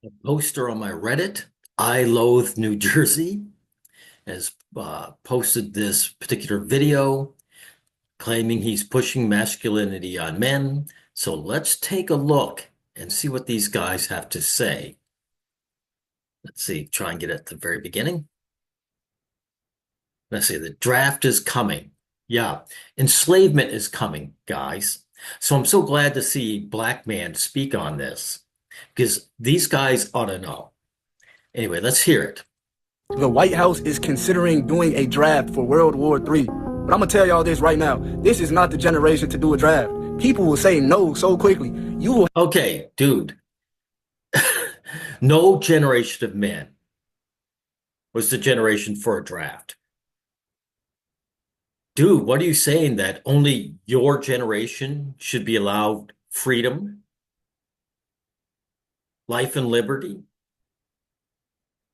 A poster on my Reddit, I Loathe New Jersey, has posted this particular video claiming he's pushing masculinity on men. So let's take a look and see what these guys have to say. Let's see, try and get at the very beginning. Let's see, the draft is coming. Yeah, enslavement is coming, guys. So I'm so glad to see Black Man speak on this because these guys ought to know. Anyway, let's hear it. The White House is considering doing a draft for World War III. But I'm gonna tell y'all this right now. This is not the generation to do a draft. People will say no so quickly. You will Okay, dude. No generation of men was the generation for a draft. Dude, what are you saying that only your generation should be allowed freedom, life, and liberty?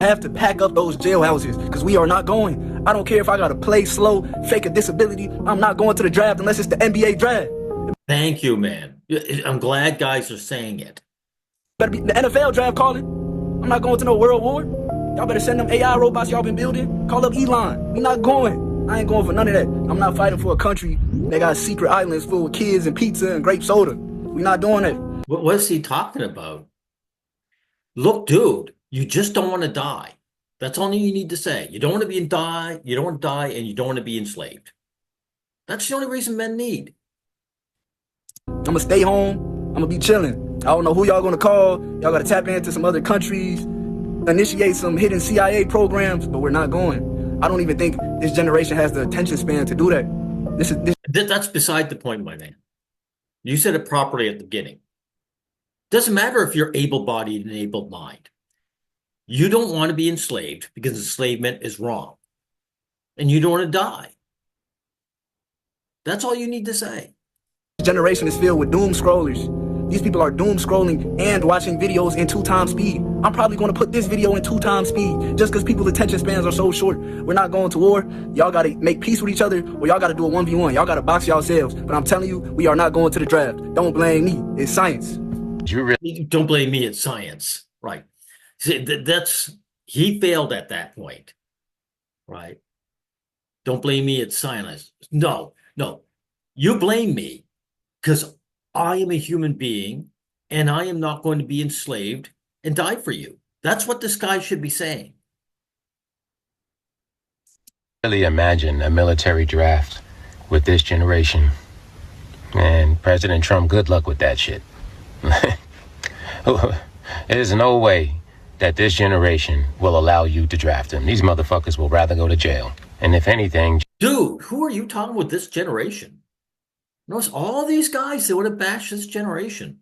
have to pack up those jailhouses because we are not going. I don't care if I gotta play slow, fake a disability. I'm not going to the draft unless it's the NBA draft. Thank you, man. I'm glad guys are saying it. Better be the NFL draft calling. I'm not going to no World War. Y'all better send them AI robots y'all been building. Call up Elon. We not going. I ain't going for none of that. I'm not fighting for a country that got secret islands full of kids and pizza and grape soda. We not doing it. What is he talking about? Look, dude, you just don't want to die. That's all you need to say. You don't want to be die, you don't want to die, and you don't want to be enslaved. That's the only reason men need. I'm gonna stay home. I'm gonna be chilling. I don't know who y'all gonna call. Y'all gotta tap into some other countries, initiate some hidden CIA programs, but we're not going. I don't even think this generation has the attention span to do that. That's beside the point, my man. You said it properly at the beginning. Doesn't matter if you're able-bodied and able-minded. You don't want to be enslaved because enslavement is wrong. And you don't want to die. That's all you need to say. This generation is filled with doom scrollers. These people are doom scrolling and watching videos in 2x speed. I'm probably going to put this video in 2x speed just because people's attention spans are so short. We're not going to war. Y'all got to make peace with each other, or y'all got to do a 1v1. Y'all got to box yourselves. But I'm telling you, we are not going to the draft. Don't blame me. It's science. You really don't blame me. It's science, right? See, he failed at that point, right? Don't blame me. It's science. No. You blame me because I am a human being and I am not going to be enslaved and die for you. That's what this guy should be saying. Really imagine a military draft with this generation. And President Trump, good luck with that shit. There's no way that this generation will allow you to draft them. These motherfuckers will rather go to jail. And if anything... Dude, who are you talking with this generation? Notice all these guys, they would have bashed this generation.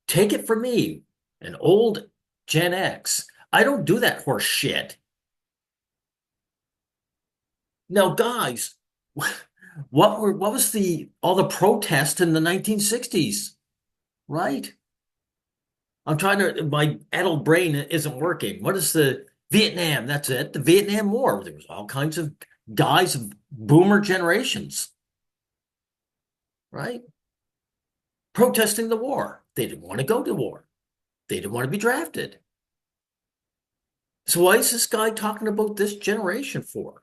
Take it from me, an old Gen X. I don't do that horse shit. Now, guys, what was all the protests in the 1960s, right? I'm trying to, my adult brain isn't working. What is the Vietnam? That's it. The Vietnam War. There was all kinds of guys of boomer generations, right? Protesting the war. They didn't want to go to war. They didn't want to be drafted. So why is this guy talking about this generation for?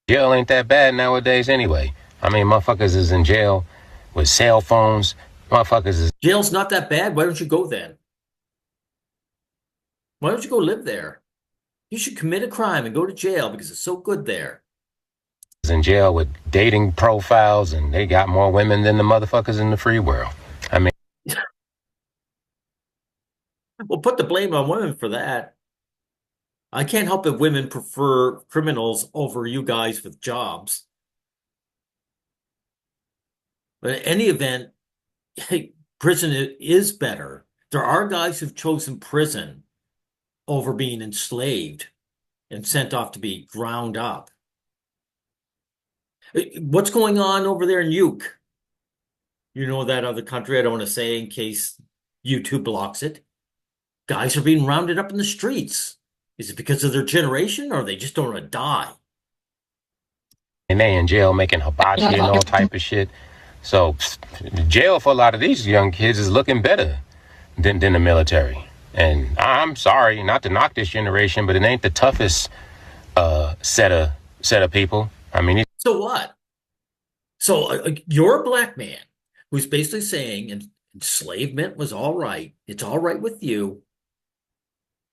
Jail ain't that bad nowadays anyway. I mean, motherfuckers is in jail with cell phones. Motherfuckers is... Jail's not that bad. Why don't you go then? Why don't you go live there? You should commit a crime and go to jail because it's so good there. In jail with dating profiles, and they got more women than the motherfuckers in the free world. I mean... Well, put the blame on women for that. I can't help if women prefer criminals over you guys with jobs. But in any event, prison is better. There are guys who've chosen prison over being enslaved and sent off to be ground up. What's going on over there in Uke? You know that other country I don't want to say in case YouTube blocks it. Guys are being rounded up in the streets. Is it because of their generation or they just don't want to die? And they in jail making hibachi and all type of shit. So jail for a lot of these young kids is looking better than the military. And I'm sorry not to knock this generation, but it ain't the toughest set of people. I mean, So what? So you're a black man who's basically saying enslavement was all right. It's all right with you,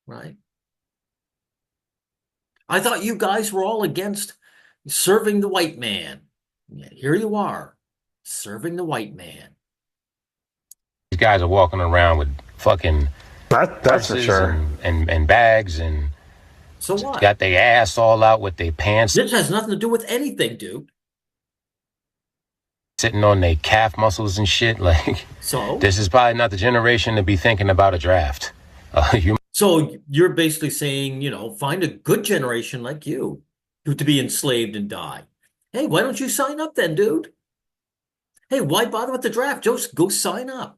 right? I thought you guys were all against serving the white man. Yet here you are, serving the white man. these guys are walking around with fucking That's for purses sure. and bags and So what? got their ass all out with their pants This has nothing to do with anything, dude. sitting on their calf muscles and shit. Like, So, this is probably not the generation to be thinking about a draft. so you're basically saying, find a good generation like you to be enslaved and die. Hey, why don't you sign up then, dude? Hey, why bother with the draft? Just go sign up.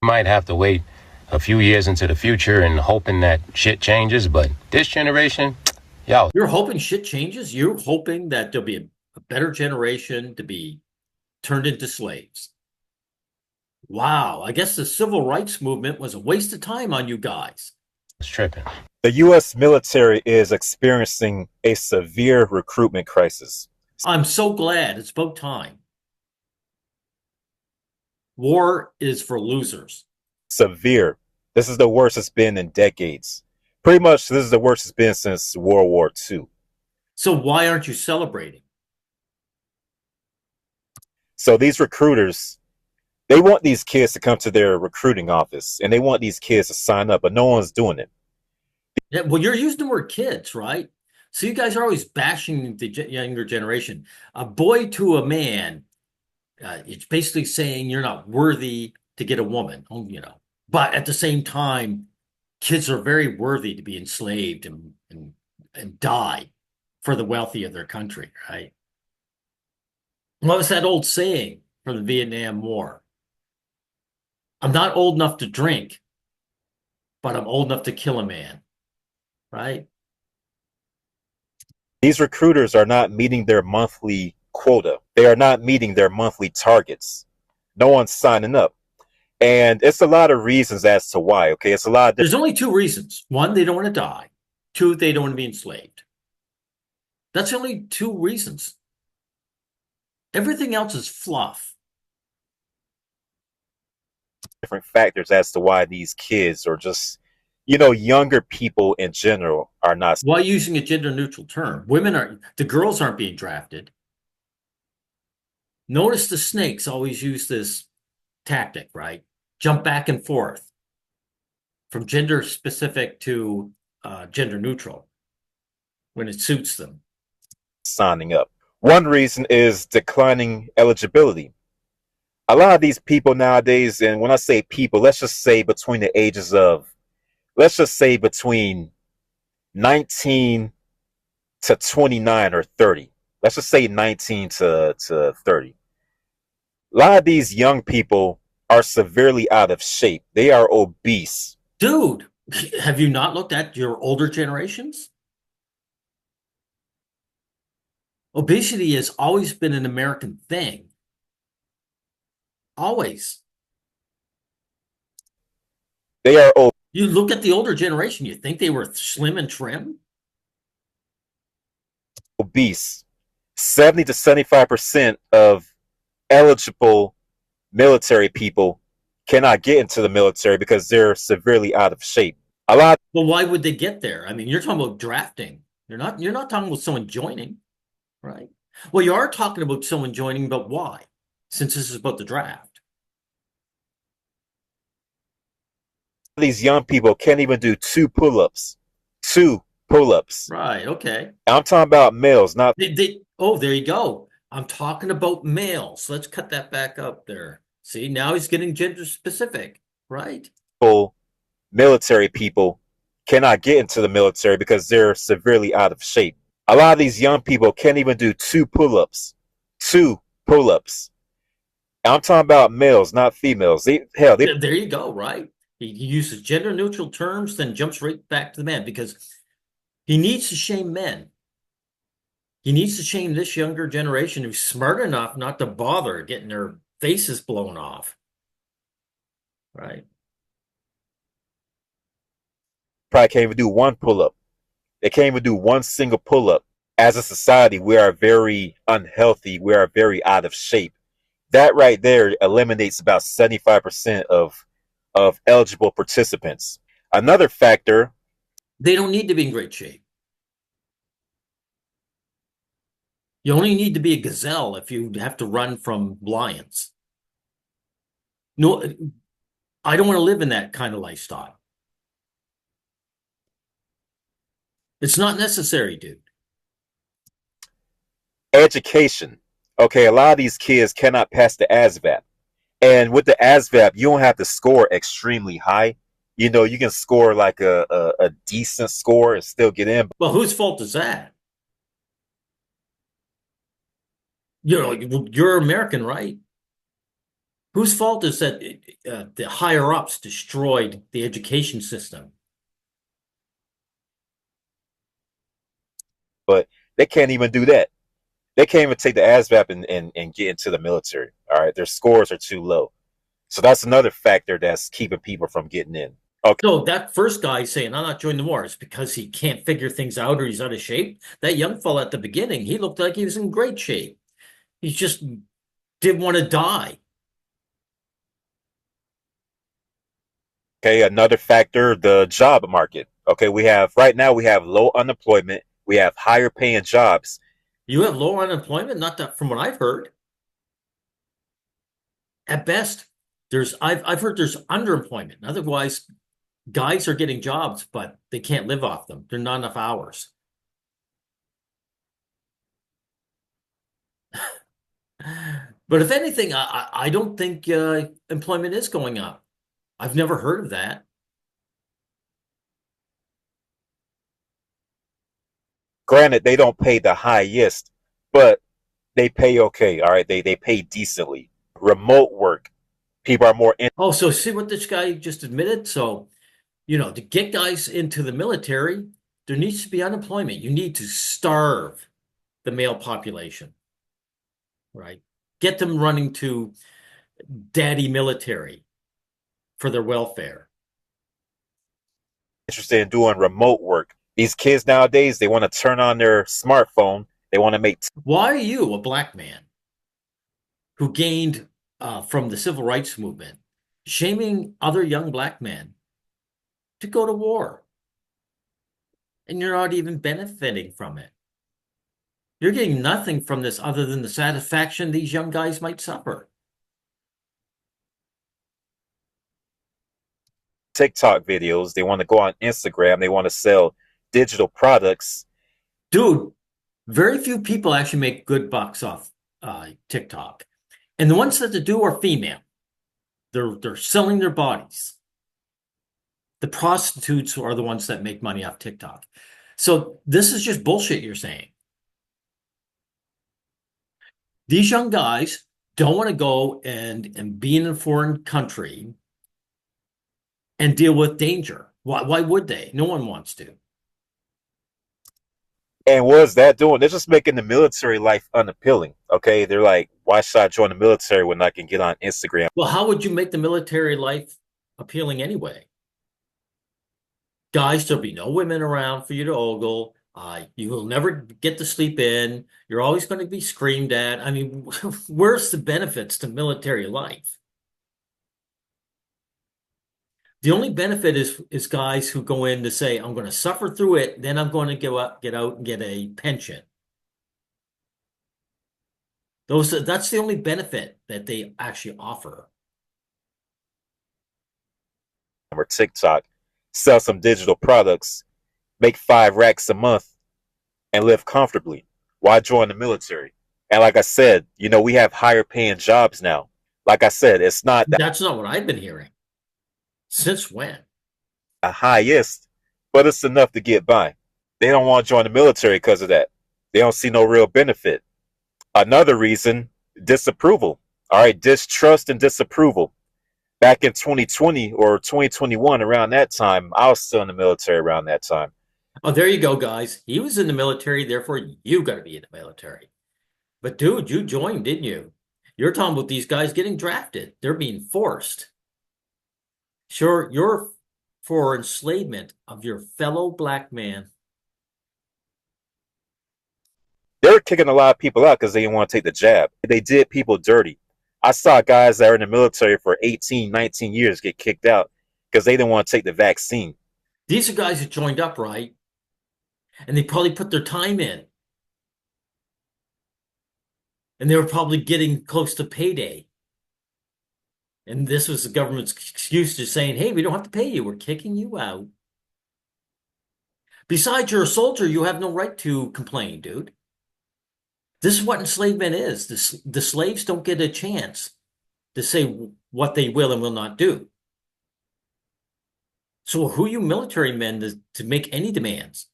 Might have to wait a few years into the future and hoping that shit changes, but this generation, yo, You're hoping shit changes? You're hoping that there'll be a better generation to be turned into slaves. Wow, I guess the civil rights movement was a waste of time on you guys. it's tripping. The U.S. military is experiencing a severe recruitment crisis. I'm so glad. It's about time. War is for losers. Severe. This is the worst it's been in decades. Pretty much, this is the worst it's been since World War II. So why aren't you celebrating? So these recruiters, they want these kids to come to their recruiting office, and they want these kids to sign up, but no one's doing it. Yeah, well, you're using the word kids, right? So you guys are always bashing the younger generation. A boy to a man, it's basically saying you're not worthy to get a woman, But at the same time, kids are very worthy to be enslaved and die for the wealthy of their country, right? What was that old saying from the Vietnam War? I'm not old enough to drink, but I'm old enough to kill a man, right? These recruiters are not meeting their monthly quota. They are not meeting their monthly targets. No one's signing up. And it's a lot of reasons as to why, okay? It's a lot of There's only two reasons. One, they don't want to die. Two, they don't want to be enslaved. That's only two reasons. Everything else is fluff. different factors as to why these kids or just, younger people in general are not. Why using a gender neutral term? The girls aren't being drafted. Notice the snakes always use this tactic, right? Jump back and forth from gender specific to gender neutral when it suits them. Signing up. One reason is declining eligibility. A lot of these people nowadays, and when I say people, let's just say between 19 to 29 or 30. Let's just say 19 to 30. A lot of these young people are severely out of shape. They are obese. Dude, have you not looked at your older generations? Obesity has always been an American thing. Always. They are You look at the older generation, you think they were slim and trim? obese. 70 to 75% of eligible military people cannot get into the military because they're severely out of shape. Well, why would they get there? I mean, you're talking about drafting. You're not talking about someone joining, right? Well, you are talking about someone joining, but why? Since this is about the draft. These young people can't even do 2 pull-ups. 2 pull-ups. Right, okay. I'm talking about males, not Oh, there you go. I'm talking about males. Let's cut that back up there. See, now he's getting gender specific, right? full military people cannot get into the military because they're severely out of shape. A lot of these young people can't even do 2 pull-ups. 2 pull-ups. I'm talking about males, not females. There you go, right? He uses gender neutral terms, then jumps right back to the man because he needs to shame men. He needs to shame this younger generation who's smart enough not to bother getting their faces blown off. right? Probably can't even do one pull up. They can't even do one single pull up. As a society, we are very unhealthy. We are very out of shape. That right there eliminates about 75% of eligible participants. Another factor, They don't need to be in great shape. You only need to be a gazelle if you have to run from lions. No, I don't want to live in that kind of lifestyle. It's not necessary, dude. education. Okay, a lot of these kids cannot pass the ASVAB. And with the ASVAB, you don't have to score extremely high. You know, you can score like a decent score and still get in. Well, whose fault is that? You know, you're American, right? Whose fault is that the higher ups destroyed the education system? But they can't even do that. They can't even take the ASVAB and get into the military. All right, their scores are too low. So that's another factor that's keeping people from getting in. Okay. So that first guy saying, I'm not joining the war, is because he can't figure things out or he's out of shape. That young fella at the beginning, he looked like he was in great shape. He just didn't want to die. Okay, another factor, the job market. Okay, right now we have low unemployment, we have higher paying jobs. You have low unemployment? Not that from what I've heard. At best, I've heard there's underemployment. Otherwise, guys are getting jobs, but they can't live off them. They're not enough hours. But if anything, I don't think employment is going up. I've never heard of that. Granted, they don't pay the highest, but they pay okay. All right, they pay decently. Remote work, people are more Oh, so see what this guy just admitted? So, you know, to get guys into the military, there needs to be unemployment. You need to starve the male population, right? Get them running to daddy military for their welfare. interested in doing remote work. These kids nowadays, they want to turn on their smartphone. They want to make. Why are you, a black man who gained from the civil rights movement, shaming other young black men to go to war? And you're not even benefiting from it. You're getting nothing from this other than the satisfaction these young guys might suffer. TikTok videos. They want to go on Instagram. They want to sell digital products. Dude, very few people actually make good bucks off TikTok. And the ones that do are female. They're selling their bodies. The prostitutes are the ones that make money off TikTok. So this is just bullshit you're saying. These young guys don't want to go and be in a foreign country and deal with danger. Why would they? No one wants to. And what is that doing? They're just making the military life unappealing. Okay, they're like, why should I join the military when I can get on Instagram? Well, how would you make the military life appealing anyway? Guys, there'll be no women around for you to ogle. You will never get to sleep in. You're always going to be screamed at. I mean, where's the benefits to military life? The only benefit is guys who go in to say, I'm going to suffer through it, then I'm going to get out and get a pension. That's the only benefit that they actually offer. Or TikTok, sell some digital products, make 5 racks a month, and live comfortably. Why join the military? And like I said, you know, we have higher paying jobs now. Like I said, it's not That's not what I've been hearing. Since when? the highest, but it's enough to get by. They don't want to join the military because of that. They don't see no real benefit. Another reason, disapproval. All right, distrust and disapproval. Back in 2020 or 2021, around that time, I was still in the military around that time. Oh, there you go, guys. He was in the military, therefore you got to be in the military. But dude, you joined, didn't you? You're talking about these guys getting drafted. They're being forced. Sure, you're for enslavement of your fellow black man. They're kicking a lot of people out because they didn't want to take the jab. They did people dirty. I saw guys that are in the military for 18, 19 years get kicked out because they didn't want to take the vaccine. These are guys who joined up, right? And they probably put their time in. And they were probably getting close to payday. And this was the government's excuse to saying, hey, we don't have to pay you. We're kicking you out. Besides, you're a soldier. You have no right to complain, dude. This is what enslavement is. The slaves don't get a chance to say what they will and will not do. So who are you military men to make any demands?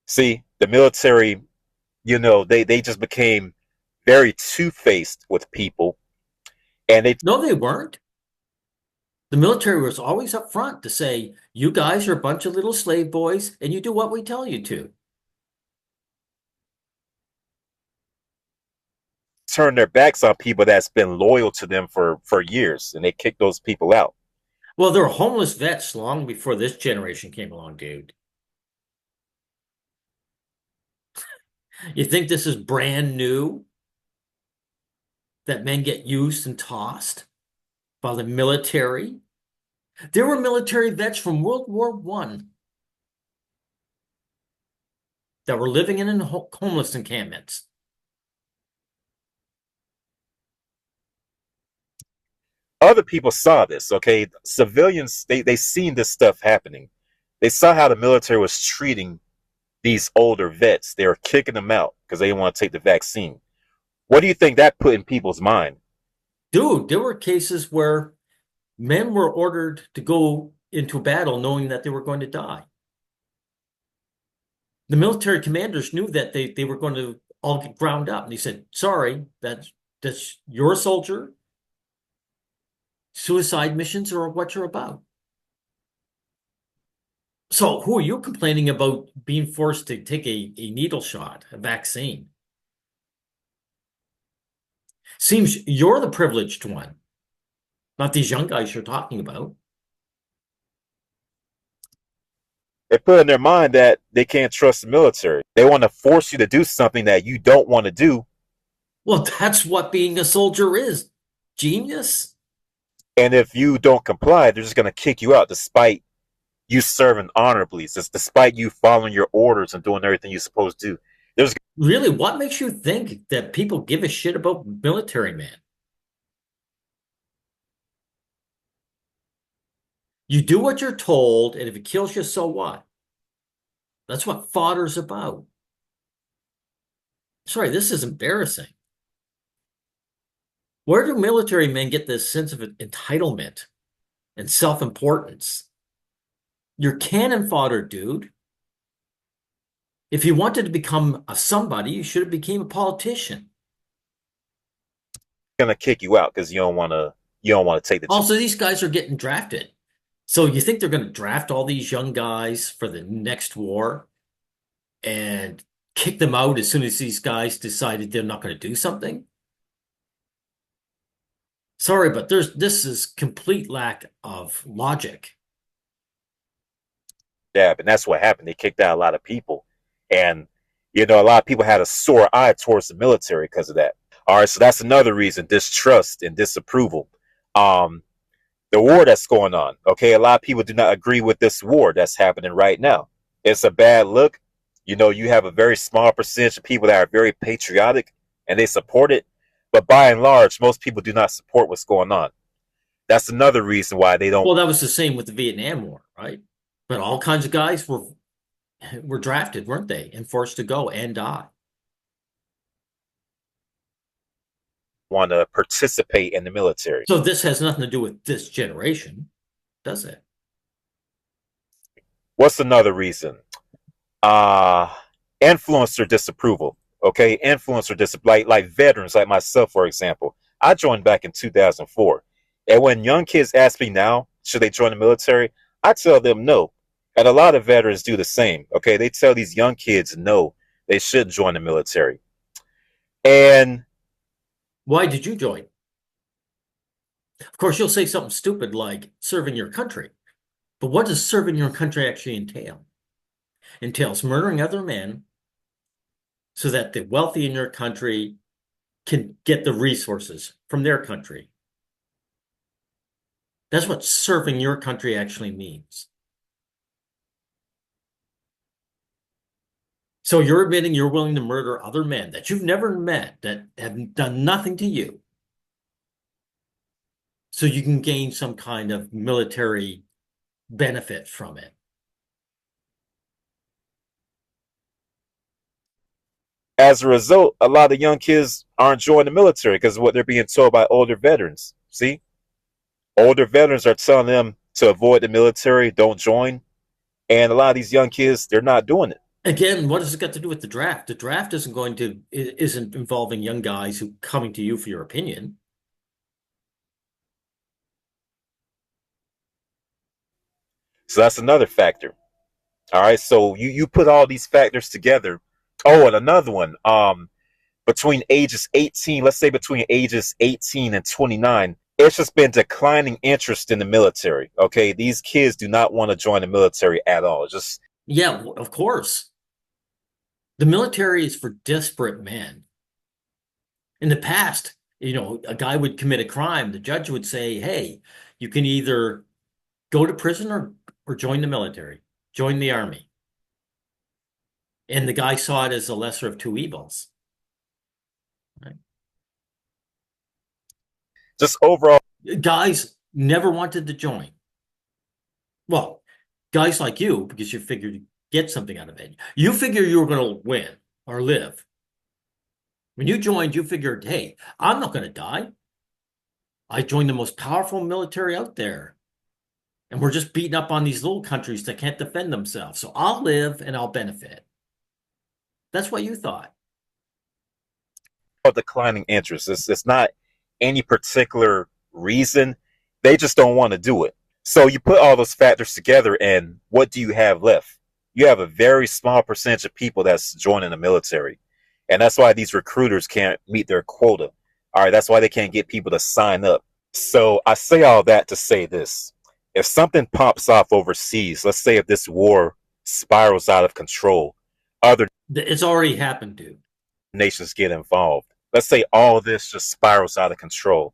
See, the military, they just became very two-faced with people. And No, they weren't. The military was always up front to say, you guys are a bunch of little slave boys and you do what we tell you to. turn their backs on people that's been loyal to them for years, and they kick those people out. Well, there were homeless vets long before this generation came along, dude. You think this is brand new? That men get used and tossed by the military? There were military vets from World War I that were living in homeless encampments. Other people saw this, okay? Civilians, they seen this stuff happening. They saw how the military was treating these older vets. They were kicking them out because they didn't want to take the vaccine. What do you think that put in people's mind? Dude, there were cases where men were ordered to go into battle knowing that they were going to die. The military commanders knew that they were going to all get ground up. And he said, sorry, that's you're a soldier. Suicide missions are what you're about. So who are you complaining about being forced to take a needle shot, a vaccine? Seems you're the privileged one, not these young guys you're talking about. They put in their mind that they can't trust the military. They want to force you to do something that you don't want to do. Well, that's what being a soldier is. Genius. And if you don't comply, they're just going to kick you out despite you serving honorably, despite you following your orders and doing everything you're supposed to do. Really, what makes you think that people give a shit about military men? You do what you're told, and if it kills you, so what? That's what fodder's about. Sorry, this is embarrassing. Where do military men get this sense of entitlement and self-importance? You're cannon fodder, dude. If you wanted to become a somebody, you should have became a politician. Going to kick you out because you don't want to take the. Also, these guys are getting drafted. So you think they're going to draft all these young guys for the next war and kick them out as soon as these guys decided they're not going to do something? Sorry, but this is complete lack of logic. Yeah, and that's what happened. They kicked out a lot of people. And, a lot of people had a sore eye towards the military because of that. All right, so that's another reason, distrust and disapproval. The war that's going on, okay? A lot of people do not agree with this war that's happening right now. It's a bad look. You have a very small percentage of people that are very patriotic and they support it. But by and large, most people do not support what's going on. That's another reason why they don't. Well, that was the same with the Vietnam War, right? But all kinds of guys were drafted, weren't they? And forced to go and die. Want to participate in the military. So this has nothing to do with this generation, does it? What's another reason? Influencer disapproval. Okay, influencer disapproval, like veterans like myself, for example. I joined back in 2004. And when young kids ask me now, should they join the military? I tell them no. And a lot of veterans do the same. Okay, they tell these young kids no, they should join the military. And why did you join? Of course, you'll say something stupid like serving your country. But what does serving your country actually entail? It entails murdering other men so that the wealthy in your country can get the resources from their country. That's what serving your country actually means. So you're admitting you're willing to murder other men that you've never met, that have done nothing to you, so you can gain some kind of military benefit from it. As a result, a lot of young kids aren't joining the military because of what they're being told by older veterans. See, older veterans are telling them to avoid the military, don't join. And a lot of these young kids, they're not doing it. Again, what has it got to do with the draft? The draft isn't involving young guys who coming to you for your opinion. So that's another factor. All right. So you put all these factors together. Oh, and another one. Between ages 18, let's say between ages 18 and 29, it's just been declining interest in the military. Okay. These kids do not want to join the military at all. Just Yeah, of course. The military is for desperate men. In the past, a guy would commit a crime. The judge would say, hey, you can either go to prison or join the military, join the army. And the guy saw it as the lesser of two evils. Right? just overall. Guys never wanted to join. Well, guys like you, because you figured you'd get something out of it. You figure you were going to win or live. When you joined, you figured, hey, I'm not going to die. I joined the most powerful military out there. And we're just beating up on these little countries that can't defend themselves. So I'll live and I'll benefit. That's what you thought. Declining interest. It's not any particular reason. They just don't want to do it. So you put all those factors together, and what do you have left? You have a very small percentage of people that's joining the military. And that's why these recruiters can't meet their quota. All right, that's why they can't get people to sign up. So I say all that to say this. If something pops off overseas, let's say if this war spirals out of control, other It's already happened, dude. nations get involved. Let's say all this just spirals out of control.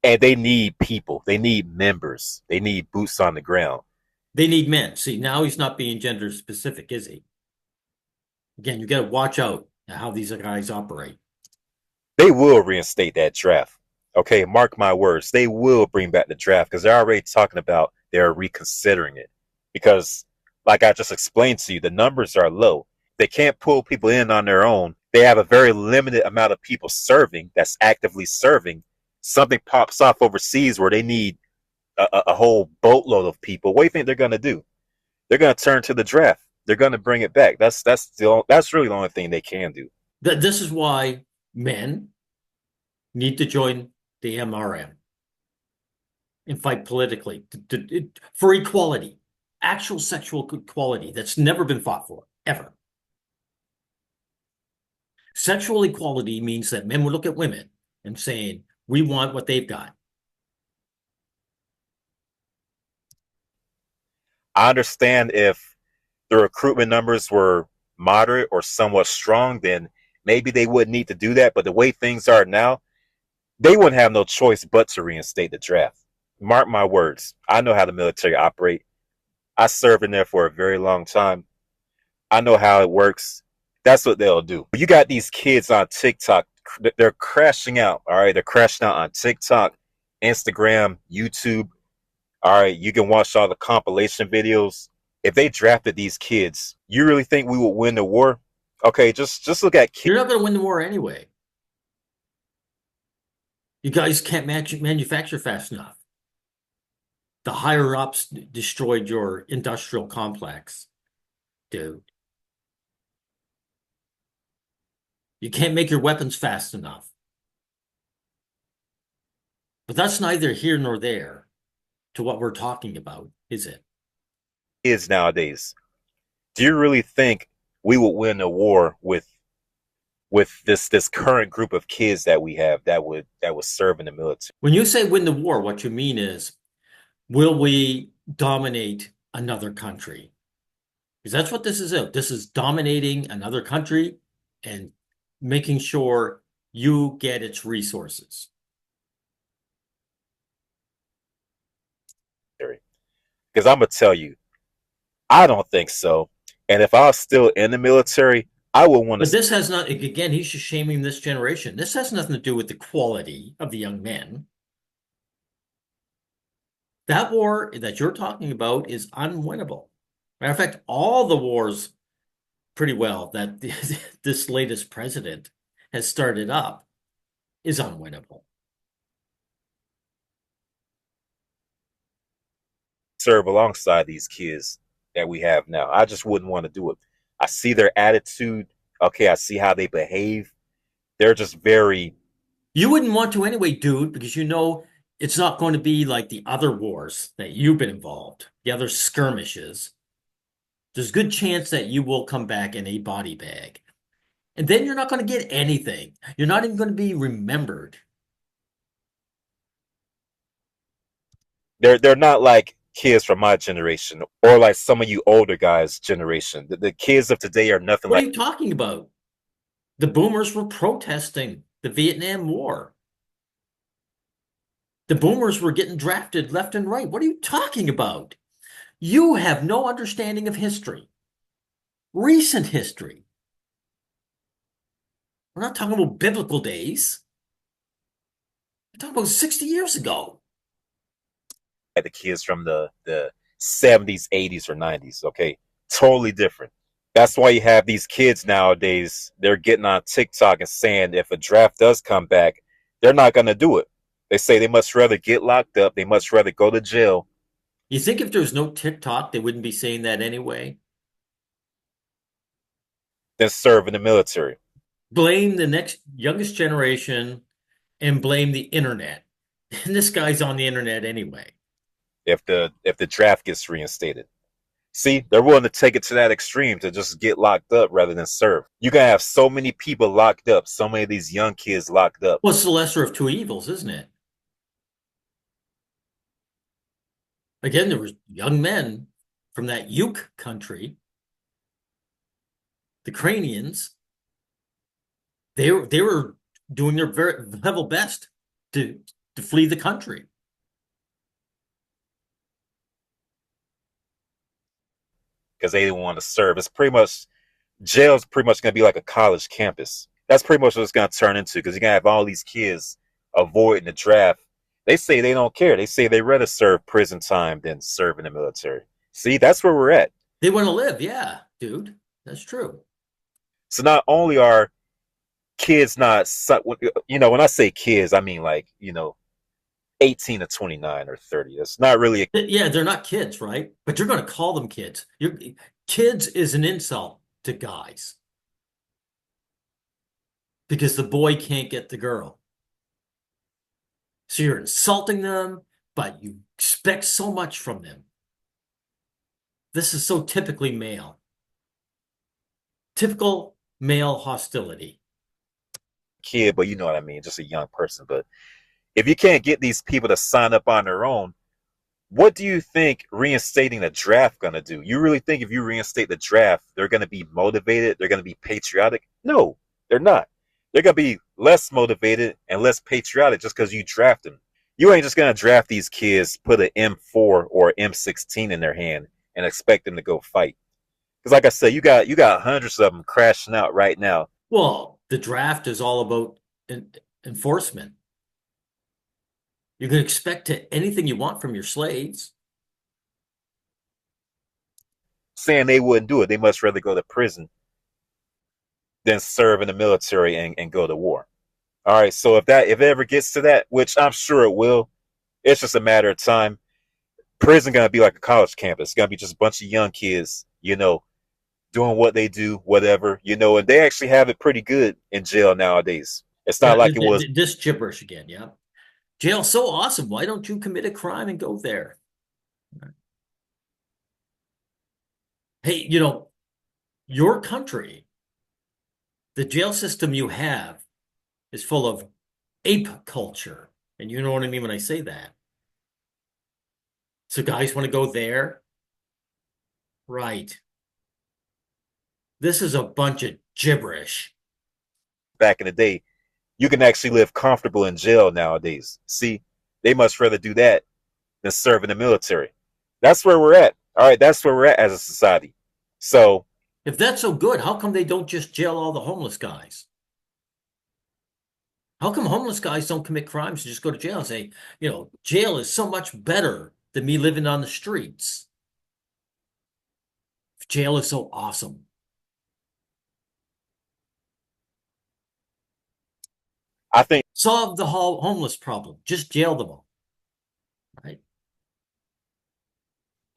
And they need people. They need members. They need boots on the ground. They need men. See, now he's not being gender specific, is he? Again, you got to watch out how these guys operate. They will reinstate that draft. Okay, mark my words. They will bring back the draft because they're already talking about they're reconsidering it. Because, like I just explained to you, the numbers are low. They can't pull people in on their own. They have a very limited amount of people serving that's actively serving. Something pops off overseas where they need a whole boatload of people. What do you think they're going to do? They're going to turn to the draft. They're going to bring it back. That's really the only thing they can do. This is why men need to join the MRM and fight politically for equality, actual sexual equality that's never been fought for, ever. Sexual equality means that men would look at women and saying, we want what they've got. I understand if the recruitment numbers were moderate or somewhat strong, then maybe they wouldn't need to do that. But the way things are now, they wouldn't have no choice but to reinstate the draft. Mark my words. I know how the military operate. I served in there for a very long time. I know how it works. That's what they'll do. You got these kids on TikTok. They're crashing out. All right. They're crashing out on TikTok, Instagram, YouTube. All right. You can watch all the compilation videos. If they drafted these kids, you really think we would win the war? Okay. Just look at kids. You're not going to win the war anyway. You guys can't manufacture fast enough. The higher ups destroyed your industrial complex, dude. You can't make your weapons fast enough. But that's neither here nor there to what we're talking about, is it? Kids nowadays. Do you really think we would win a war with with this current group of kids that we have that would serve in the military. When you say win the war, what you mean is, will we dominate another country? Because that's what this is. This is dominating another country and making sure you get its resources. Because I'm gonna tell you, I don't think so. And if I was still in the military, I would want But to. this has not, again, he's just shaming this generation. This has nothing to do with the quality of the young men. That war that you're talking about is unwinnable. Matter of fact, all the wars pretty well that this latest president has started up is unwinnable. Serve alongside these kids that we have now. I just wouldn't want to do it. I see their attitude. Okay, I see how they behave. They're just very. You wouldn't want to anyway, dude, because you know it's not going to be like the other wars that you've been involved, the other skirmishes. There's a good chance that you will come back in a body bag. And then you're not going to get anything. You're not even going to be remembered. They're not like kids from my generation or like some of you older guys' generation. The kids of today are nothing What are like. you talking about? The boomers were protesting the Vietnam War. The boomers were getting drafted left and right. What are you talking about? You have no understanding of history, recent history. We're not talking about biblical days. We're talking about 60 years ago. The kids from the 70s, 80s, or 90s. Okay, totally different. That's why you have these kids nowadays. They're getting on TikTok and saying if a draft does come back, they're not going to do it. They say they much rather get locked up. They much rather go to jail. You think if there was no TikTok, they wouldn't be saying that anyway? Than serve in the military. Blame the next youngest generation and blame the internet. And this guy's on the internet anyway. If the draft gets reinstated. See, they're willing to take it to that extreme to just get locked up rather than serve. You can have so many people locked up, so many of these young kids locked up. Well, it's the lesser of two evils, isn't it? Again, there was young men from that Uke country, the Ukrainians. They were doing their very level best to flee the country. Because they didn't want to serve. It's pretty much, jail's pretty much going to be like a college campus. That's pretty much what it's going to turn into, because you're going to have all these kids avoiding the draft. They say they don't care. They say they'd rather serve prison time than serve in the military. See, that's where we're at. They want to live. Yeah, dude. That's true. So not only are kids not, when I say kids, I mean 18 to 29 or 30. It's not really Yeah, they're not kids, right? But you're going to call them kids. Kids is an insult to guys because the boy can't get the girl. So you're insulting them, but you expect so much from them. This is so typically male. Typical male hostility. kid, but you know what I mean, just a young person. But if you can't get these people to sign up on their own, what do you think reinstating the draft going to do? You really think if you reinstate the draft, they're going to be motivated? They're going to be patriotic? No, they're not. They're going to be less motivated and less patriotic just because you draft them. You ain't just going to draft these kids, put an M4 or M16 in their hand and expect them to go fight. Because like I said, you got hundreds of them crashing out right now. Well, the draft is all about enforcement. You can expect anything you want from your slaves. Saying they wouldn't do it. They much rather go to prison than serve in the military and go to war. All right, so if it ever gets to that, which I'm sure it will, it's just a matter of time. Prison gonna be like a college campus. It's gonna be just a bunch of young kids, doing what they do, whatever, and they actually have it pretty good in jail nowadays. It's not like it was. This gibberish again, yeah. Jail's so awesome. Why don't you commit a crime and go there? Hey, your country The jail system you have is full of ape culture. And you know what I mean when I say that. So guys want to go there? Right. This is a bunch of gibberish. Back in the day, you can actually live comfortable in jail nowadays. See, they much rather do that than serve in the military. That's where we're at. All right, that's where we're at as a society. So, If that's so good, how come they don't just jail all the homeless guys? How come homeless guys don't commit crimes and just go to jail and say, jail is so much better than me living on the streets? Jail is so awesome. I think Solve the whole homeless problem. Just jail them all. Right?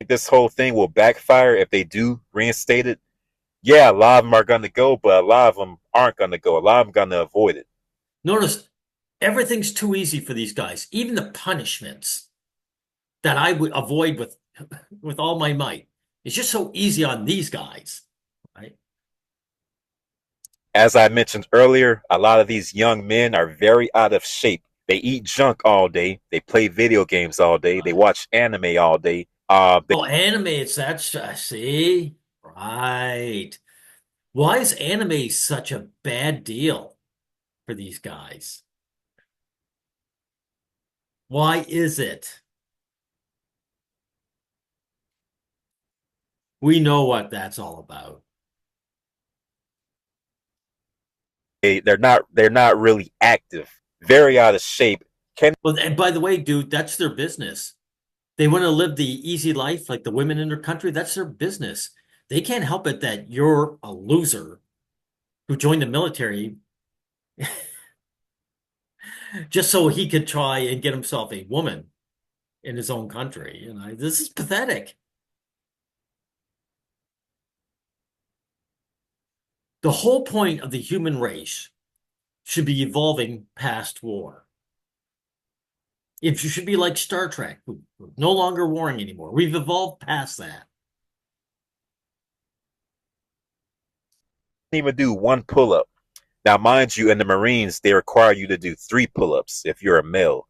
this whole thing will backfire if they do reinstate it. Yeah, a lot of them are going to go, but a lot of them aren't going to go. A lot of them going to avoid it. Notice everything's too easy for these guys. Even the punishments that I would avoid with all my might. It's just so easy on these guys, right? As I mentioned earlier, a lot of these young men are very out of shape. They eat junk all day. They play video games all day. They watch anime all day. Anime, it's that, see? Right. Why is anime such a bad deal for these guys? Why is it? We know what that's all about. They're not really active. Very out of shape. Well, and by the way, dude, that's their business. They want to live the easy life like the women in their country. That's their business. They can't help it that you're a loser who joined the military just so he could try and get himself a woman in his own country. This is pathetic. The whole point of the human race should be evolving past war. It should be like Star Trek. We're no longer warring anymore. We've evolved past that. Even do one pull-up. Now, mind you, in the Marines, they require you to do 3 pull-ups if you're a male.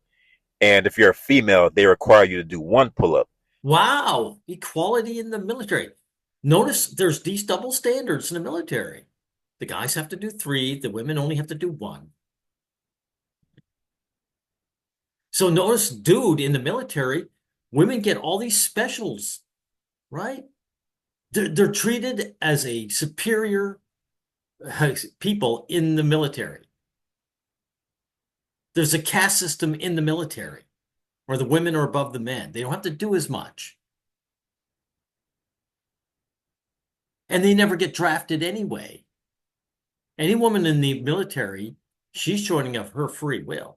And if you're a female, they require you to do 1 pull-up. Wow, equality in the military. Notice there's these double standards in the military. The guys have to do 3, the women only have to do 1. So notice, dude, in the military, women get all these specials, right? They're treated as a superior people in the military. There's a caste system in the military where the women are above the men. They don't have to do as much. And they never get drafted anyway. Any woman in the military, she's joining of her free will.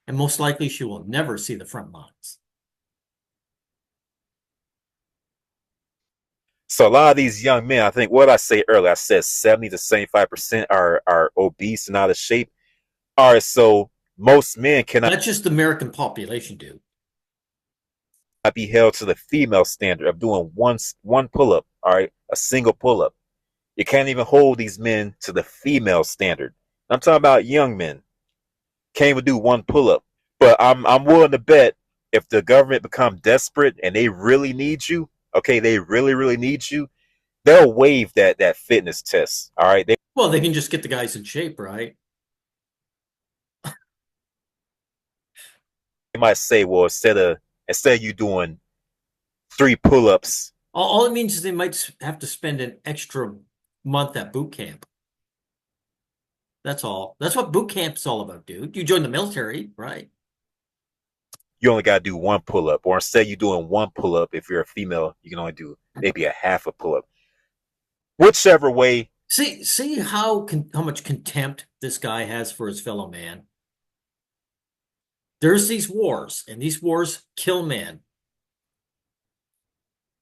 And most likely she will never see the front lines. So a lot of these young men, I think what I say earlier, I said 70 to 75% are obese and out of shape. All right, so most men cannot That's just the American population, dude. be held to the female standard of doing one pull-up, all right, a single pull-up. You can't even hold these men to the female standard. I'm talking about young men. Can't even do 1 pull-up. But I'm willing to bet if the government become desperate and they really need you, okay, they really, really need you, they'll waive that fitness test. All right. They can just get the guys in shape, right? might say, well, instead of you doing 3 pull-ups. All it means is they might have to spend an extra month at boot camp. That's all. That's what boot camp's all about, dude. You join the military, right? You only got to do 1 pull-up, or instead you doing 1 pull-up. If you're a female, you can only do maybe a half a pull-up. Whichever way. See how much contempt this guy has for his fellow man. There's these wars, and these wars kill men.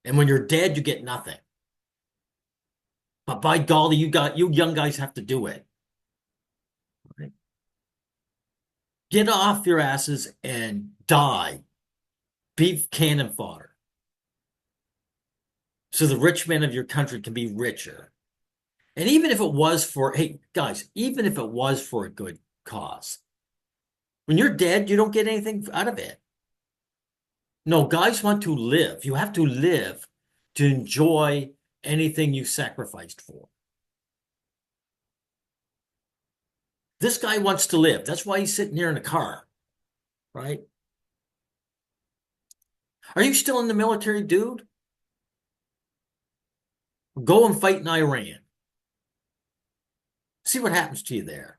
And when you're dead, you get nothing. But by golly, you young guys have to do it. Right? Get off your asses and die. Be cannon fodder. So the rich men of your country can be richer. And even if it was for, hey, guys, even if it was for a good cause, when you're dead, you don't get anything out of it. No, guys want to live. You have to live to enjoy anything you sacrificed for. This guy wants to live. That's why he's sitting here in a car, right? Are you still in the military, dude? Go and fight in Iran. See what happens to you there.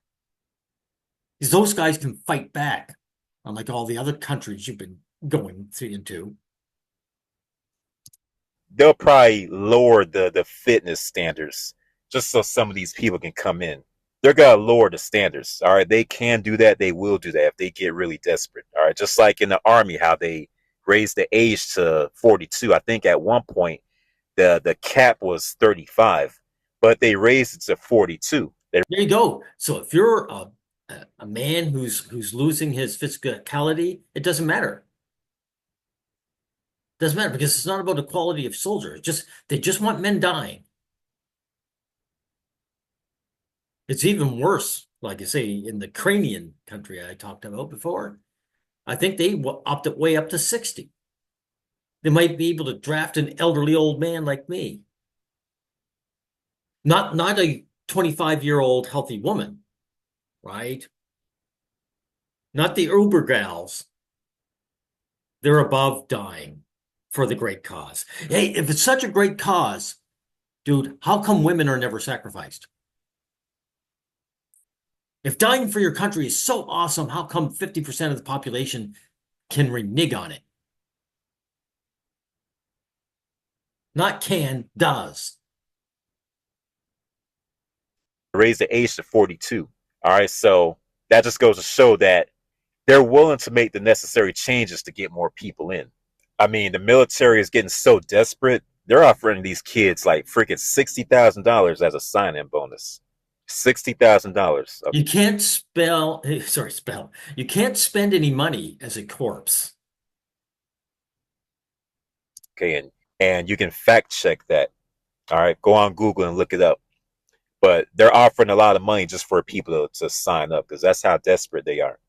Because those guys can fight back, unlike all the other countries you've been going into. They'll probably lower the fitness standards just so some of these people can come in. They're gonna lower the standards. All right, they can do that. They will do that if they get really desperate. All right, just like in the army, how they raised the age to 42. I think at one point the cap was 35, but they raised it to 42. There you go. So if you're a man who's losing his physicality, it doesn't matter. It doesn't matter because it's not about the quality of soldiers. They just want men dying. It's even worse, like I say, in the Ukrainian country I talked about before. I think they upped it way up to 60. They might be able to draft an elderly old man like me. Not a 25-year-old healthy woman, right? Not the Uber gals. They're above dying for the great cause. Hey, if it's such a great cause, dude, how come women are never sacrificed? If dying for your country is so awesome, how come 50% of the population can renege on it? Not can, does. Raised the age to 42. All right, so that just goes to show that they're willing to make the necessary changes to get more people in. I mean, the military is getting so desperate, they're offering these kids like freaking $60,000 as a sign-in bonus. $60,000. You can't spell. You can't spend any money as a corpse. Okay, and you can fact check that. All right, go on Google and look it up. But they're offering a lot of money just for people to sign up because that's how desperate they are.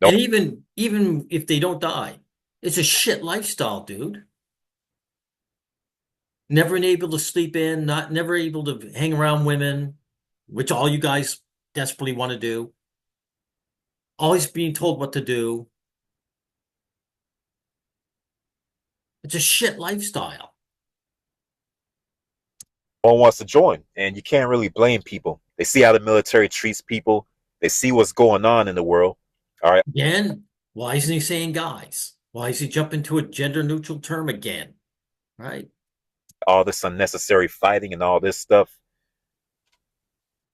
No, And even if they don't die, it's a shit lifestyle, dude. Never able to sleep in, never able to hang around women, which all you guys desperately want to do. Always being told what to do. It's a shit lifestyle. one wants to join, and you can't really blame people. They see how the military treats people. They see what's going on in the world. All right, Again, why isn't he saying guys? Why is he jumping to a gender neutral term again? Right? all this unnecessary fighting and all this stuff.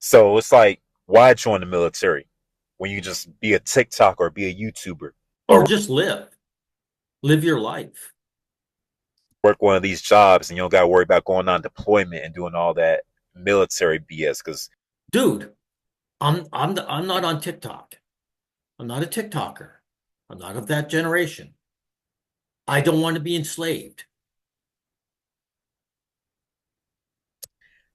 So it's like, why join the military when you just be a TikTok or be a YouTuber Or or just live. Live your life. work one of these jobs and you don't got to worry about going on deployment and doing all that military BS? Because Dude, I'm not on TikTok. I'm not a TikToker. I'm not of that generation. I don't want to be enslaved.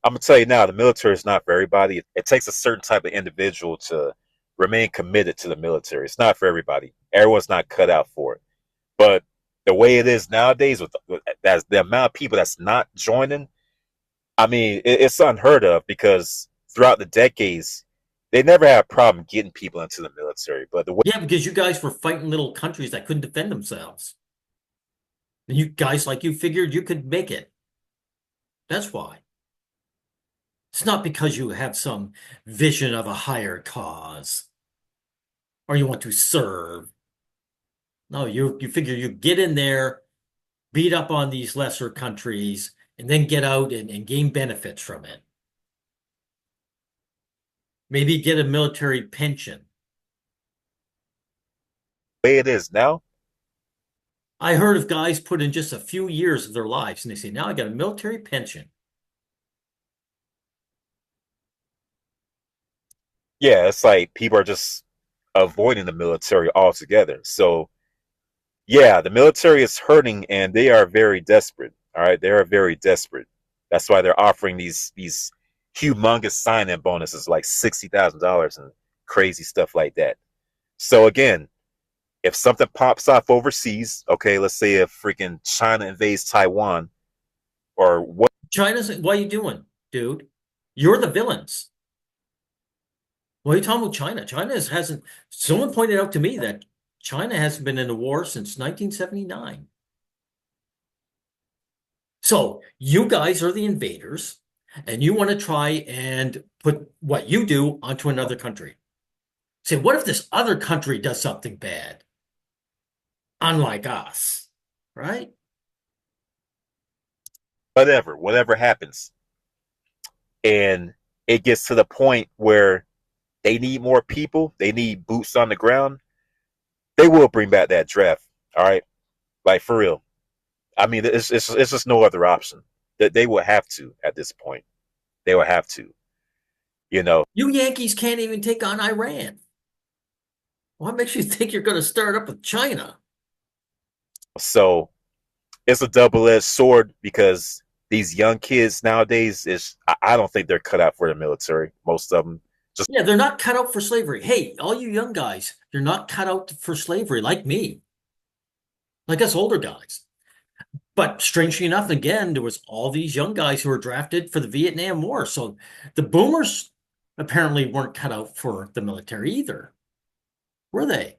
I'm gonna tell you now, the military is not for everybody. It takes a certain type of individual to remain committed to the military. It's not for everybody. Everyone's not cut out for it. But the way it is nowadays, with that's the amount of people that's not joining, I mean, it's unheard of because throughout the decades, they never had a problem getting people into the military. But the way Yeah, because you guys were fighting little countries that couldn't defend themselves. And you guys like you figured you could make it. That's why. It's not because you have some vision of a higher cause or you want to serve. No, you figure you get in there, beat up on these lesser countries, and then get out and gain benefits from it. Maybe get a military pension. it is now, I heard of guys put in just a few years of their lives and they say, now I got a military pension. yeah, it's like people are just avoiding the military altogether. So yeah, the military is hurting and they are very desperate. All right, they are very desperate. That's why they're offering these humongous sign-in bonuses like $60,000 and crazy stuff like that. So again, if something pops off overseas, okay, let's say if freaking China invades Taiwan or what. China's, what are you doing, dude? You're the villains. What are you talking about China? China hasn't, someone pointed out to me that China hasn't been in a war since 1979. So you guys are the invaders, and you want to try and put what you do onto another country. Say, what if this other country does something bad? Unlike us, right? Whatever happens. And it gets to the point where they need more people, they need boots on the ground, they will bring back that draft. All right. Like for real. I mean, it's just no other option. That they will have to at this point. They will have to. You know. You Yankees can't even take on Iran. What makes you think you're going to start up with China? So it's a double-edged sword because these young kids nowadays I don't think they're cut out for the military. Most of them just, yeah, they're not cut out for slavery. Hey, all you young guys, you're not cut out for slavery like me, like us older guys. But strangely enough, again, there was all these young guys who were drafted for the Vietnam War. So the boomers apparently weren't cut out for the military either, were they?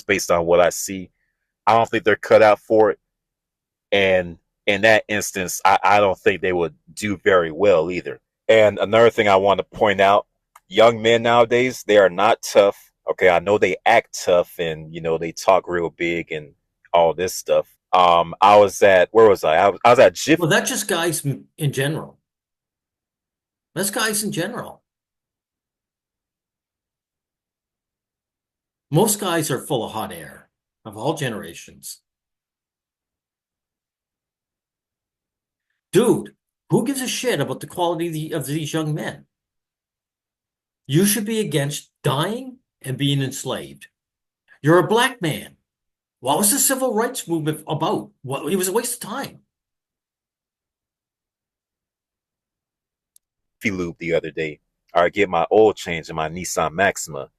based on what I see, I don't think they're cut out for it. And in that instance, I don't think they would do very well either. And another thing I want to point out, young men nowadays, they are not tough. Okay, I know they act tough and, you know, they talk real big and all this stuff. I was at, where was I? I was at Jiffy. Well, that's just guys in general. That's guys in general. Most guys are full of hot air of all generations. Dude, who gives a shit about the quality of these young men? You should be against dying and being enslaved. You're a black man. What was the civil rights movement about? What, it was a waste of time. Loop the other day. I get my oil change in my Nissan Maxima,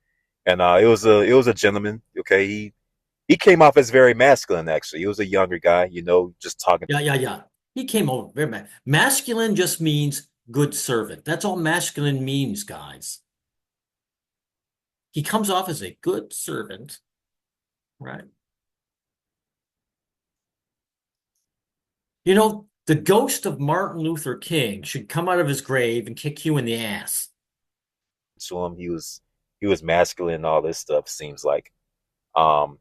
and it was a gentleman. Okay, he came off as very masculine. Actually, he was a younger guy. You know, just talking. Yeah. He came over very masculine just means good servant. That's all masculine means, guys. He comes off as a good servant, right? You know, the ghost of Martin Luther King should come out of his grave and kick you in the ass. To him, he was masculine and all this stuff. Seems like, um,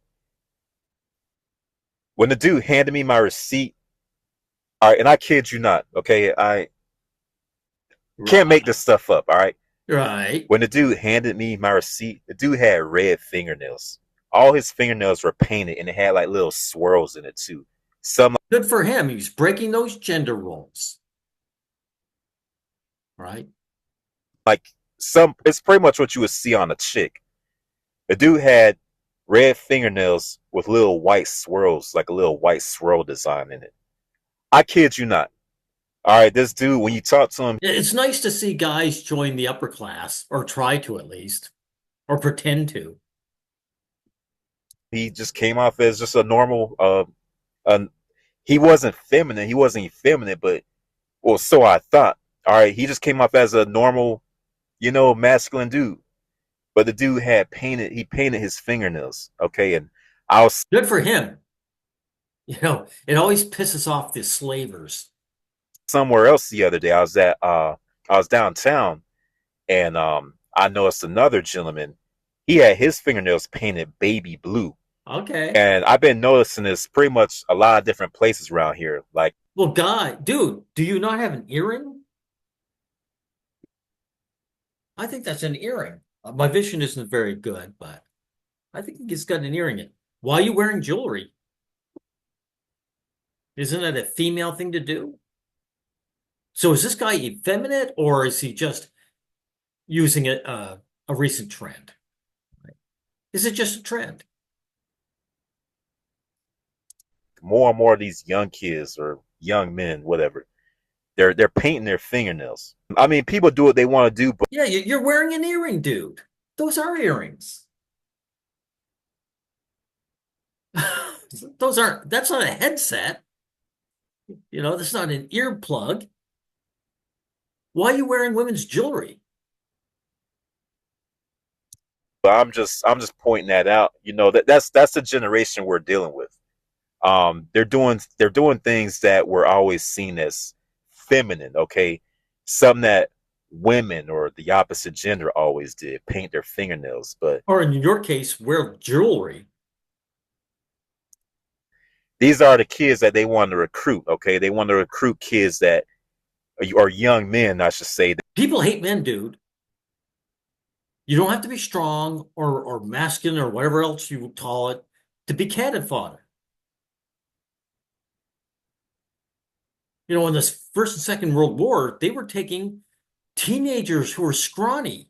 when the dude handed me my receipt, all right, and I kid you not, okay, I can't make this stuff up, all right. Right. When the dude handed me my receipt, the dude had red fingernails. All his fingernails were painted, and it had like little swirls in it too. Some Good for him. He's breaking those gender roles. Right? like it's pretty much what you would see on a chick. The dude had red fingernails with little white swirls, like a little white swirl design in it. I kid you not. All right, this dude, when you talk to him, It's nice to see guys join the upper class, or try to at least, or pretend to. he just came off as just a normal. He wasn't feminine. He wasn't effeminate, but well, so I thought. All right, he just came off as a normal, you know, masculine dude. But the dude he painted his fingernails. Okay, and I was Good for him. You know, it always pisses off the slavers. somewhere else the other day. I was downtown, and I noticed another gentleman. He had his fingernails painted baby blue. Okay. And I've been noticing this pretty much a lot of different places around here. Like, Well, dude, do you not have an earring? I think that's an earring. My vision isn't very good, but I think he's got an earring in. Why are you wearing jewelry? Isn't that a female thing to do? So is this guy effeminate, or is he just using a recent trend? Is it just a trend? more and more of these young kids or young men, whatever, they're painting their fingernails. I mean, people do what they want to do, but Yeah, you're wearing an earring, dude. Those are earrings. That's not a headset. That's not an earplug. Why are you wearing women's jewelry? I'm just pointing that out. That's the generation we're dealing with. They're doing things that were always seen as feminine, okay? Something that women or the opposite gender always did, paint their fingernails. But Or in your case, wear jewelry. these are the kids that they want to recruit, okay? They want to recruit kids that are young men, I should say. People hate men, dude. You don't have to be strong or masculine or whatever else you call it to be cannon fodder. In the First and Second World War, they were taking teenagers who were scrawny.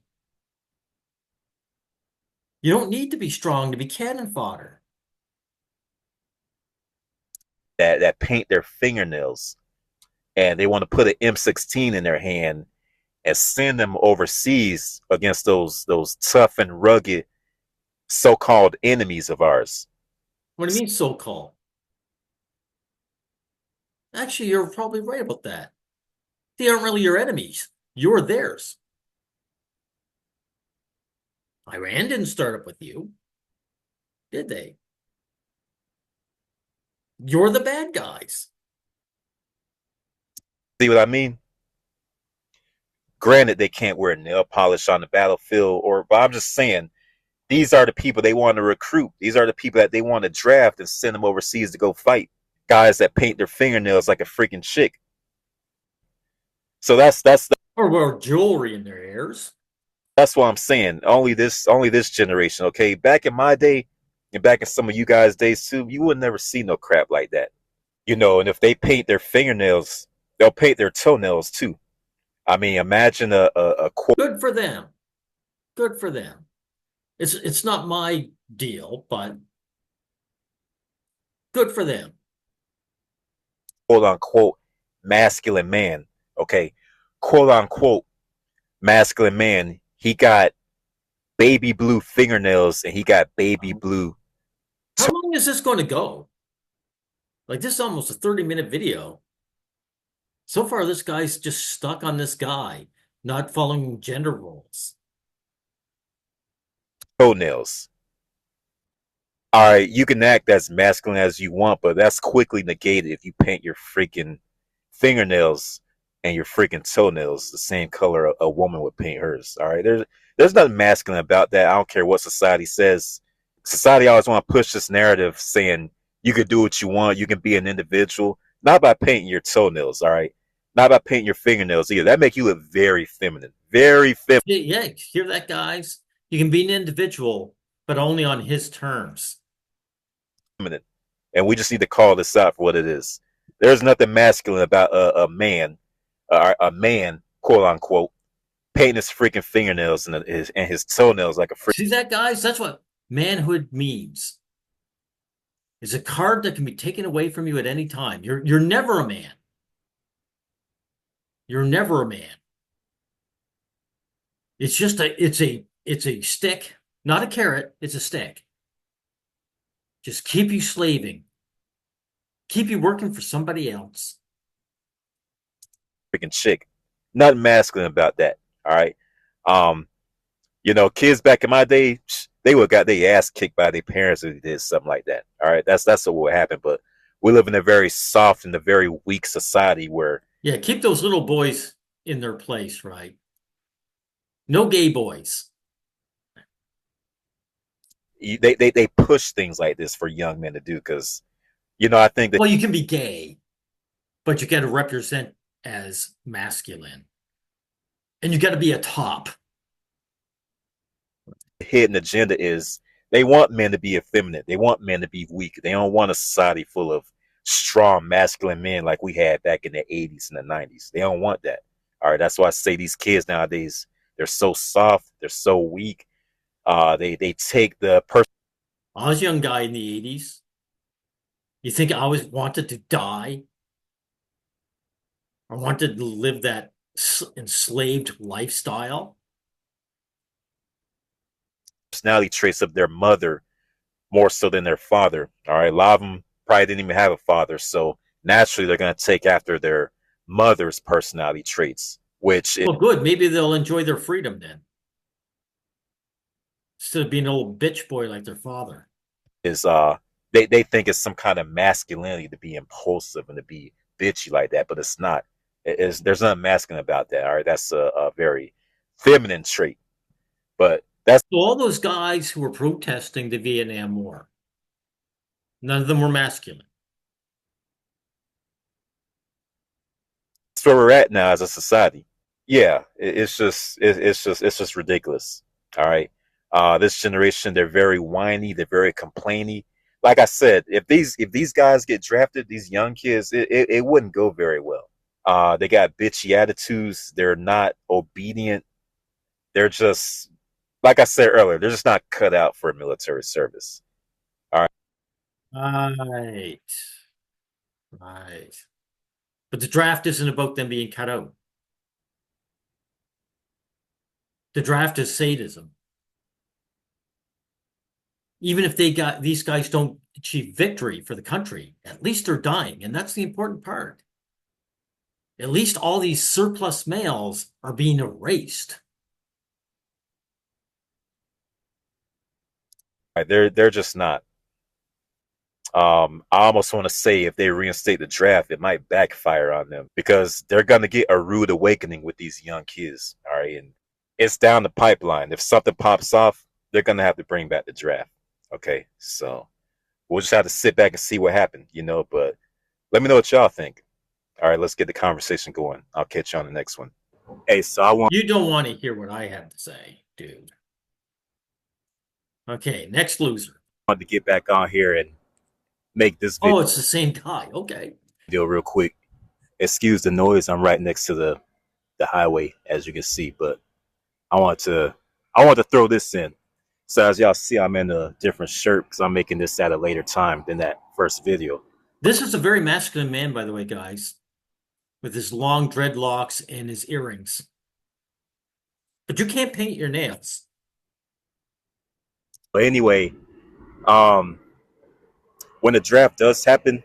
You don't need to be strong to be cannon fodder. That paint their fingernails, and they want to put an M16 in their hand and send them overseas against those tough and rugged so-called enemies of ours. What do you mean so-called? Actually, you're probably right about that. They aren't really your enemies. You're theirs. Iran didn't start up with you, did they? You're the bad guys. See what I mean? Granted, they can't wear nail polish on the battlefield, but I'm just saying, these are the people they want to recruit. These are the people that they want to draft and send them overseas to go fight. Guys that paint their fingernails like a freaking chick. So or wear jewelry in their hairs. That's what I'm saying. Only this generation, okay? Back in my day, and back in some of you guys' days too, you would never see no crap like that. And if they paint their fingernails, they'll paint their toenails too. I mean, imagine a quote. Good for them. Good for them. It's not my deal, but good for them. Quote unquote masculine man. Okay. Quote unquote masculine man. He got baby blue fingernails and he got baby blue. How long is this going to go? Like, this is almost a 30-minute video. So far, this guy's just stuck on this guy, not following gender roles. Toenails. All right, you can act as masculine as you want, but that's quickly negated if you paint your freaking fingernails and your freaking toenails the same color a woman would paint hers. All right, there's nothing masculine about that. I don't care what society says. Society always want to push this narrative saying you can do what you want, you can be an individual, not by painting your toenails. All right, not by painting your fingernails either. That make you look very feminine, very feminine. Yeah, hear that, guys? You can be an individual, but only on his terms. And we just need to call this out for what it is. There's nothing masculine about a man, quote unquote, painting his freaking fingernails and his toenails like a freak. See that, guys? That's what manhood means. It's a card that can be taken away from you at any time. You're never a man. You're never a man. It's just it's a stick, not a carrot. It's a stick. Just keep you slaving. Keep you working for somebody else. Freaking chick. Nothing masculine about that. All right. Kids back in my day, they would have got their ass kicked by their parents if they did something like that. All right. That's what would happen. But we live in a very soft and a very weak society where. Yeah, keep those little boys in their place, right? No gay boys. They push things like this for young men to do because, I think that. Well, you can be gay, but you got to represent as masculine. And you got to be a top. The hidden agenda is they want men to be effeminate. They want men to be weak. They don't want a society full of strong masculine men like we had back in the 80s and the 90s. They don't want that. All right. That's why I say these kids nowadays, they're so soft. They're so weak. They take the person. I was a young guy in the 80s. You think I always wanted to die? I wanted to live that enslaved lifestyle? Personality traits of their mother more so than their father. All right. A lot of them probably didn't even have a father. So naturally, they're going to take after their mother's personality traits, which Well, good. Maybe they'll enjoy their freedom then, instead of being an old bitch boy like their father. is they think it's some kind of masculinity to be impulsive and to be bitchy like that, but it's not. There's nothing masculine about that. All right. That's a very feminine trait. But that's So all those guys who were protesting the Vietnam War, none of them were masculine. where we're at now as a society. Yeah, it's just ridiculous. All right. This generation, they're very whiny, they're very complainy. Like I said, if these guys get drafted, these young kids, it wouldn't go very well. They got bitchy attitudes, they're not obedient, they're just like I said earlier, they're just not cut out for military service. All right. Right. Right. But the draft isn't about them being cut out. The draft is sadism. Even if these guys don't achieve victory for the country, at least they're dying, and that's the important part. At least all these surplus males are being erased. They're just not. I almost want to say if they reinstate the draft, it might backfire on them because they're gonna get a rude awakening with these young kids. All right, and it's down the pipeline. If something pops off, they're gonna have to bring back the draft. Okay, so we'll just have to sit back and see what happened, you know. But let me know what y'all think. All right, let's get the conversation going. I'll catch you on the next one. Hey, so I want You don't want to hear what I have to say, dude. Okay, next loser. to get back on here and make this Oh, it's the same guy. Okay. video real quick. Excuse the noise. I'm right next to the highway, as you can see, but I want to throw this in. So as y'all see, I'm in a different shirt because I'm making this at a later time than that first video. This is a very masculine man, by the way, guys, with his long dreadlocks and his earrings. But you can't paint your nails. But anyway, when the draft does happen,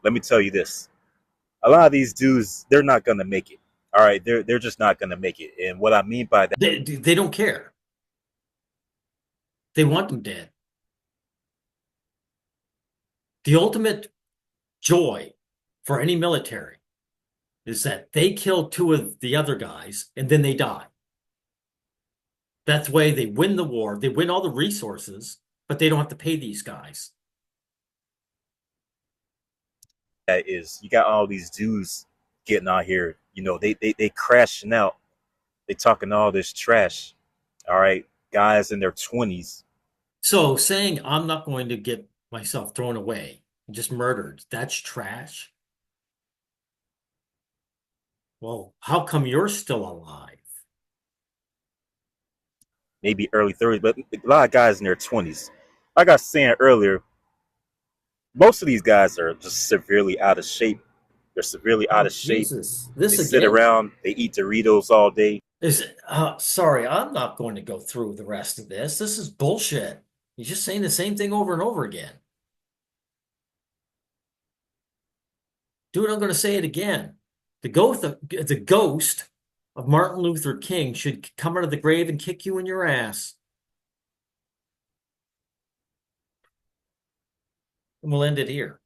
let me tell you this: a lot of these dudes, they're not gonna make it. All right, they're just not gonna make it. And what I mean by that, They don't care. They want them dead. The ultimate joy for any military is that they kill two of the other guys and then they die. That's the way they win the war. They win all the resources, but they don't have to pay these guys. that is, you got all these dudes getting out here. You know, they crashing out. They talking all this trash. All right, guys in their 20s. So saying I'm not going to get myself thrown away and just murdered, that's trash. Well, how come you're still alive? Maybe early 30s, but a lot of guys in their 20s. Like I was saying earlier, most of these guys are just severely out of shape. They're severely out of shape. Jesus, They this sit again? around, they eat Doritos all day. Sorry, I'm not going to go through the rest of this. This is bullshit. You're just saying the same thing over and over again. Dude, I'm going to say it again. The ghost of Martin Luther King should come out of the grave and kick you in your ass. And we'll end it here.